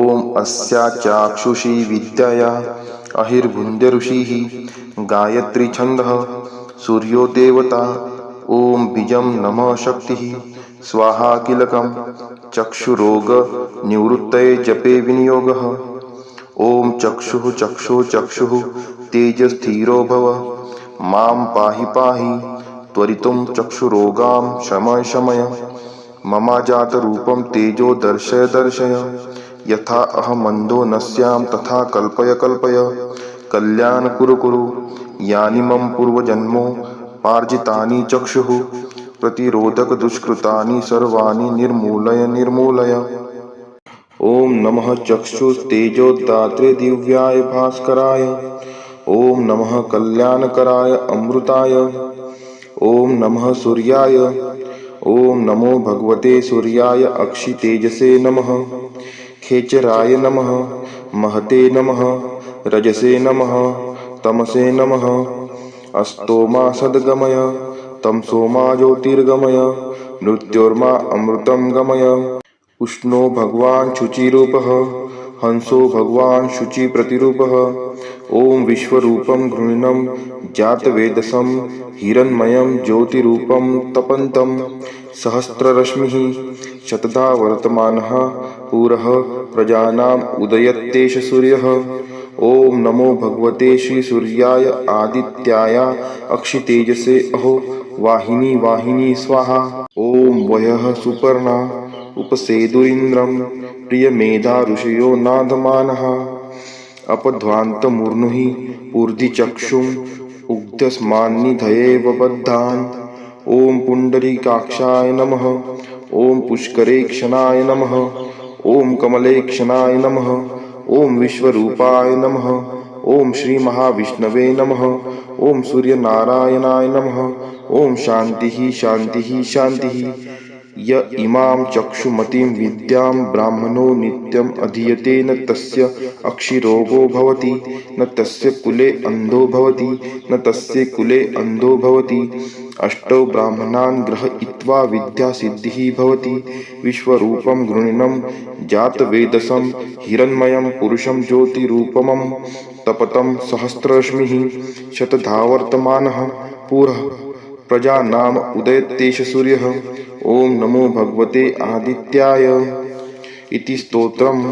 ॐ अस्या चाक्षुषी विद्यया अहिर्भुञ्ज ऋषिः गायत्री छन्दः सूर्यो देवता ॐ बीजं नमः शक्तिः स्वाहा कीलकं चक्षुरोग निवृत्तये जपे विनियोगः। ॐ चक्षुः चक्षुः चक्षुः तेजस्थिरो भव मां पाहि पाहि त्वरितं चक्षुरोगां शमय शमय ममाजातरूपं तेजो दर्शय दर्शय यथा अहमन्धो न स्यां तथा कल्पय कल्पय कल्याण कुरु कुरु यानि मम पूर्वजन्मो पार्जितानि चक्षुः प्रतिरोधक दुष्कृतानि सर्वाणि निर्मूलय निर्मूलय। ॐ नमः चक्षुस्तेजोदात्रे दिव्याय भास्कराय ॐ नमः कल्याणकराय अमृताय ॐ नमः सूर्याय ॐ नमो भगवते सूर्याय अक्षितेजसे नमः खेचराय नमः महते नमः रजसे नमः तमसे नमः अस्तोमा सद्गमय तमसोमा ज्योतिर्गमय मृत्योर्मा अमृतं गमय। उष्णो भगवान् शुचिरूपः हंसो भगवान् शुचि प्रतिरूपः ॐ विश्वरूपं घृणिनं जातवेदसं हिरण्मयं ज्योतिरूपं तपन्तं सहस्ररश्मिः शतधा वर्तमानः पुरः प्रजानाम् उदयत्येष सूर्यः। ॐ नमो भगवते श्री सूर्याय आदित्याय अक्षितेजसे अहो वाहिनी वाहिनी स्वाहा। ॐ वयः सुपर्णा उपसेदुरिन्द्रं प्रियमेधा ऋषयो नादमानः अपध्वान्तमूर्नुहि ऊर्ध्वचक्षुम् उग्धस्मान्निधये बबद्धान्। ॐ पुण्डरीकाक्षाय नमः ॐ पुष्करेक्षणाय नमः ॐ कमलेक्षणाय नमः ॐ विश्वरूपाय नमः ॐ श्रीमहाविष्णवे नमः ॐ सूर्यनारायणाय नमः ॐ शान्तिः शान्तिः शान्तिः। य इमां चक्षुमतीं विद्यां ब्राह्मणो नित्यम् अधीयते न तस्य अक्षिरोगो भवति न तस्य कुले अन्धो भवति न तस्य कुले अन्धो भवति। अष्टौ ब्राह्मणान् ग्रहीत्वा विद्यासिद्धिः भवति। विश्वरूपं घृणिनं जातवेदसं हिरण्मयं पुरुषं ज्योतिरूपमं तपतं सहस्ररश्मिः शतधा वर्तमानः पुरः प्रजानाम् उदयत्येष सूर्यः। ॐ नमो भगवते आदित्याय इति स्तोत्रम्।